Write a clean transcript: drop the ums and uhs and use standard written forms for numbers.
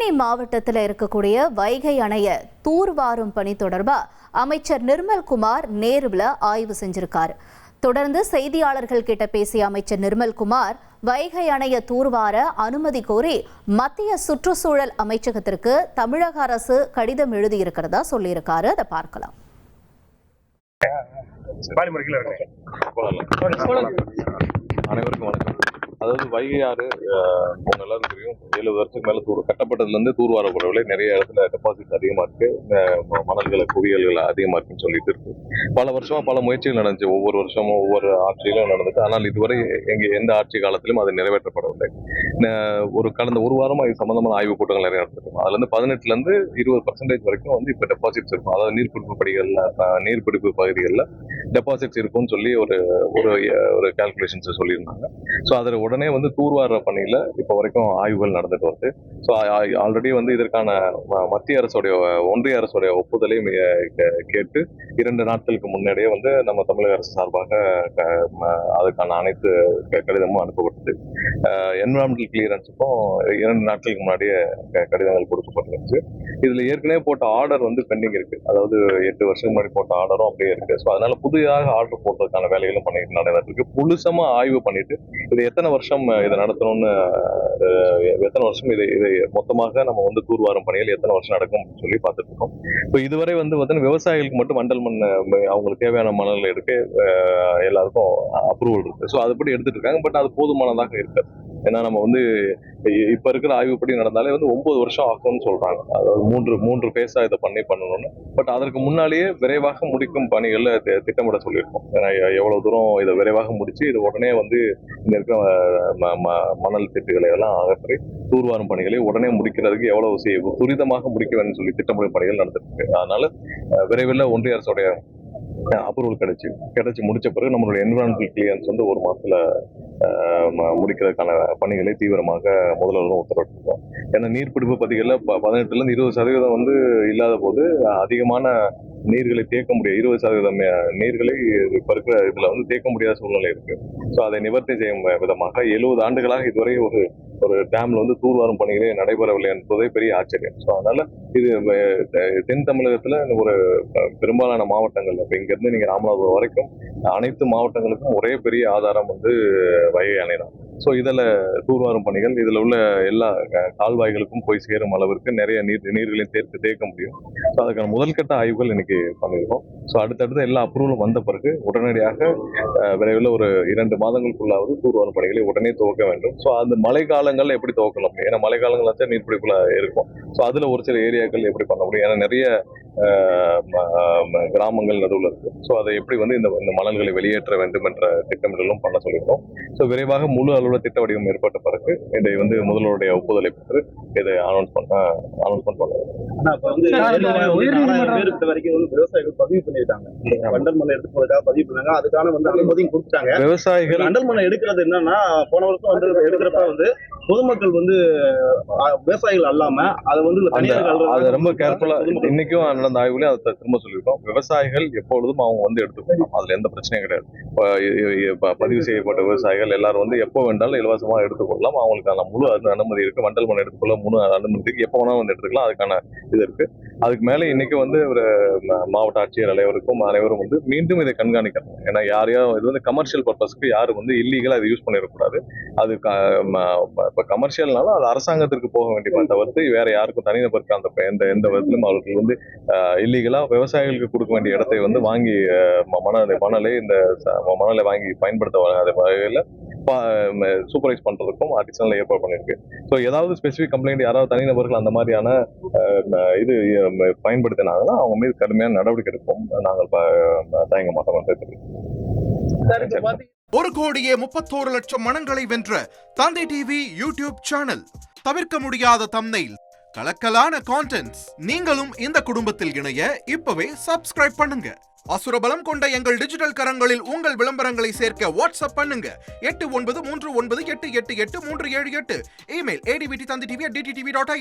தேனி மாவட்டத்தில் இருக்கக்கூடிய வைகை அணைய தூர்வாரும் பணி தொடர்பா அமைச்சர் நிர்மல்குமார் நேரில் ஆய்வு செஞ்சிருக்காரு. தொடர்ந்து செய்தியாளர்கள் கிட்ட பேசிய அமைச்சர் நிர்மல்குமார் வைகை அணைய தூர்வார அனுமதி கோரி மத்திய சுற்றுச்சூழல் அமைச்சகத்திற்கு தமிழக அரசு கடிதம் எழுதியிருக்கிறதா சொல்லியிருக்காரு. அதை பார்க்கலாம். அனைவருக்கும் வணக்கம். அதாவது வைகை ஆறு உங்க எல்லாரும் தெரியும், 70 வருஷத்துக்கு மேல கட்டப்பட்டதுல தூர்வாரப்படவில்லை. நிறைய இடத்துல டெபாசிட் அதிகமா இருக்கு, மணல்களை குவியல்கள் அதிகமா இருக்குன்னு சொல்லிட்டு இருக்கு. பல வருஷமா பல முயற்சிகள் நடந்துச்சு, ஒவ்வொரு வருஷமும் ஒவ்வொரு ஆட்சியிலும் நடந்துச்சு. ஆனால் இதுவரை எந்த ஆட்சி காலத்திலும் அது நிறைவேற்றப்படவில்லை. கடந்த ஒரு வாரமா இது சம்பந்தமான ஆய்வுக் கூட்டங்கள் நிறைய நடந்திருக்கும். அதுல இருந்து 18% 20% வரைக்கும் இப்ப டெபாசிட்ஸ் இருக்கும். அதாவது நீர்பிடிப்பு பகுதிகளில் டெபாசிட்ஸ் இருக்கும்னு சொல்லி ஒரு கால்குலேஷன்ஸ் சொல்லியிருந்தாங்க. ஸோ அதில் உடனே தூர்வார பணியில இப்போ வரைக்கும் ஆய்வுகள் நடந்துட்டு வருது. ஸோ ஆல்ரெடி இதற்கான மத்திய அரசுடைய ஒன்றிய அரசுடைய ஒப்புதலையும் கேட்டு 2 நாட்களுக்கு முன்னாடியே நம்ம தமிழக அரசு சார்பாக அதுக்கான அனைத்து கடிதமும் அனுப்பப்பட்டது. என்விரான்மெண்டல் கிளியரன்ஸுக்கும் 2 நாட்களுக்கு முன்னாடியே கடிதங்கள் கொடுக்கப்பட்டிருந்துச்சு. இதுல ஏற்கனவே போட்ட ஆர்டர் பெண்டிங் இருக்கு. அதாவது 8 வருஷம் முன்னாடி போட்ட ஆர்டரும் அப்படியே இருக்கு. ஸோ அதனால புதிதாக ஆர்டர் போட்டதுக்கான வேலைகளும் பண்ணிட்டு நடந்திருக்கு. முழுசமா ஆய்வு பண்ணிட்டு இது எத்தனை வருஷம் இதை நடத்தணும்னு, எத்தனை வருஷம் இதை மொத்தமாக நம்ம தூர்வாரும் பணிகள் எத்தனை வருஷம் நடக்கும் சொல்லி பார்த்துட்டு இருக்கோம். இப்போ இதுவரை விவசாயிகளுக்கு மட்டும் மண்டல் மண் அவங்களுக்கு தேவையான மணல் எடுக்க எல்லாருக்கும் அப்ரூவல் இருக்கு. ஸோ அதுபடி எடுத்துட்டு இருக்காங்க. பட் அது போதுமானதாக இருக்காது. ஏன்னா நம்ம இப்ப இருக்கிற ஆய்வுப்படி நடந்தாலே 9 வருஷம் ஆகும்னு சொல்றாங்க. அதாவது மூன்று பேஸா இதை பண்ணணும்னு. பட் அதற்கு முன்னாலேயே விரைவாக முடிக்கும் பணிகள்ல திட்டமிட சொல்லியிருக்கோம். ஏன்னா எவ்வளவு தூரம் இதை விரைவாக முடிச்சு இது உடனே இங்க இருக்கிற மணல் திட்டுகளை எல்லாம் அகற்றி தூர்வாரும் பணிகளை உடனே முடிக்கிறதுக்கு எவ்வளவு துரிதமாக முடிக்க வேண்டும் சொல்லி திட்டமிடும் பணிகள் நடந்துட்டு இருக்கு. அதனால விரைவில் ஒன்றிய அரசுடைய அப்ரூவல் கிடைச்சு முடிச்ச பிறகு நம்மளுடைய என்விரான்மெண்டல் கிளியரன்ஸ் 1 மாசத்துல முடிக்கிறதுக்கான பணிகளை தீவிரமாக முதல்வரும் உத்தரவிட்டிருக்கோம். ஏன்னா நீர்பிடிப்பு பகுதிகளில் 18% 20% இல்லாத போது அதிகமான நீர்களை தேக்க முடியாது. 20% நீர்களை இப்ப இருக்கிற இதுல தேக்க முடியாத சூழ்நிலை இருக்கு. ஸோ அதை நிவர்த்தி செய்யும் விதமாக 70 ஆண்டுகளாக இதுவரை ஒரு டேம்ல தூர்வாரும் பணிகளே நடைபெறவில்லை என்பதே பெரிய ஆச்சரியம். ஸோ அதனால இது தென் தமிழகத்துல ஒரு பெரும்பாலான மாவட்டங்கள்ல இப்ப இங்க இருந்து நீங்க ராமநாதபுரம் வரைக்கும் அனைத்து மாவட்டங்களுக்கும் ஒரே பெரிய ஆதாரம் வைகை அணை தான். ஸோ இதில் தூர்வாரும் பணிகள் இதில் உள்ள எல்லா கால்வாய்களுக்கும் போய் சேரும் அளவிற்கு நிறைய நீர்களையும் தேக்க முடியும். ஸோ அதுக்கான முதல்கட்ட ஆய்வுகள் இன்னைக்கு பண்ணியிருக்கோம். ஸோ அடுத்தடுத்த எல்லா அப்ரூவலும் வந்த பிறகு உடனடியாக விரைவில் ஒரு 2 மாதங்களுக்குள்ளாவது தூர்வாரும் பணிகளை உடனே துவக்க வேண்டும். ஸோ அந்த மழை காலங்களில் எப்படி துவக்கணும்? ஏன்னா மழை காலங்கள் வச்சா நீர்பிடிப்புல இருக்கும். ஸோ அதில் ஒரு சில ஏரியாக்கள் எப்படி பண்ண முடியும்? ஏன்னா நிறைய கிராமங்கள் நடுவில் இருக்கு. ஸோ அதை எப்படி இந்த மணல்களை வெளியேற்ற வேண்டும் என்ற திட்டமிடலும் பண்ண சொல்லியிருக்கோம். ஸோ விரைவாக முழு அளவுல திட்ட வடிவம் ஏற்பட்ட பிறகு இதை முதல்வருடைய ஒப்புதலை பெற்று இதை அனௌன்ஸ்மெண்ட் பண்ணுவாங்க. விவசாயிகள் பதிவு பண்ணிருக்காங்க, வண்டல் மண்ணை எடுத்து போறதுக்காக பதிவு பண்ணாங்க. அதுக்கான அனுமதியும் கொடுத்தாங்க. விவசாயிகள் வண்டல் மண்ணை எடுக்கிறது என்னன்னா, போன வருஷம் எடுக்கிறப்ப பொதுமக்கள் விவசாயிகள் அல்லாம அதை ரொம்ப கேர்ஃபுல்லா இன்னைக்கும் நடந்த ஆய்வுல அதை திரும்ப சொல்லியிருக்கோம். விவசாயிகள் எப்பொழுதும் அவங்க எடுத்துக்கணும், அதுல எந்த பிரச்சனையும் கிடையாது. பதிவு செய்யப்பட்ட விவசாயிகள் எல்லாரும் எப்போ வேண்டாலும் இலவசமா எடுத்துக்கொள்ளலாம். அவங்களுக்கான முழு அனுமதி இருக்கு. வண்டல் மண் எடுத்துக்கொள்ள முழு அனுமதி இருக்கு. எப்போ வேணாலும் எடுத்துக்கலாம். அதுக்கான இது இருக்கு. அதுக்கு மேல இன்னைக்கு ஒரு மாவட்ட ஆட்சியர் அனைவரும் மீண்டும் இதை கண்காணிக்கணும். ஏன்னா யாரையும் இது கமர்ஷியல் பர்பஸ்க்கு யாரும் இல்லீகலா இதை யூஸ் பண்ணிடக்கூடாது. அது இப்ப கமர்ஷியல்னாலும் அது அரசாங்கத்திற்கு போக வேண்டிய தவிர்த்து வேற யாருக்கும் தனிநபருக்கு அந்த எந்த விதத்திலும் அவர்கள் இல்லீகலா விவசாயிகளுக்கு கொடுக்க வேண்டிய இடத்தை வாங்கி மணலை வாங்கி பயன்படுத்த வகையில சூப்பர்வைஸ் பண்றதுக்கும் அடிஷனல் ஏற்பாடு பண்ணிருக்கு. ஸோ ஏதாவது ஸ்பெசிபிக் கம்ப்ளைண்ட் யாராவது தனிநபர்கள் அந்த மாதிரியான இது பயன்படுத்தினாங்கன்னா அவங்க மீது கடுமையான நடவடிக்கை எடுப்போம். நாங்கள் தயங்க மாட்டோம். 1,31,00,000 மனங்களை வென்ற தந்தை டிவி யூடியூப் சேனல். தவிர்க்க முடியாத தம்ப்நெயில், கலக்கலான கான்டென்ட்ஸ். நீங்களும் இந்த குடும்பத்தில் இணைய இப்பவே சப்ஸ்கிரைப் பண்ணுங்க. அசுரபலம் கொண்ட எங்கள் டிஜிட்டல் கரங்களில் உங்கள் விளம்பரங்களை சேர்க்க வாட்ஸ்அப் பண்ணுங்க. 8939888378. Email advttv@dttv.in.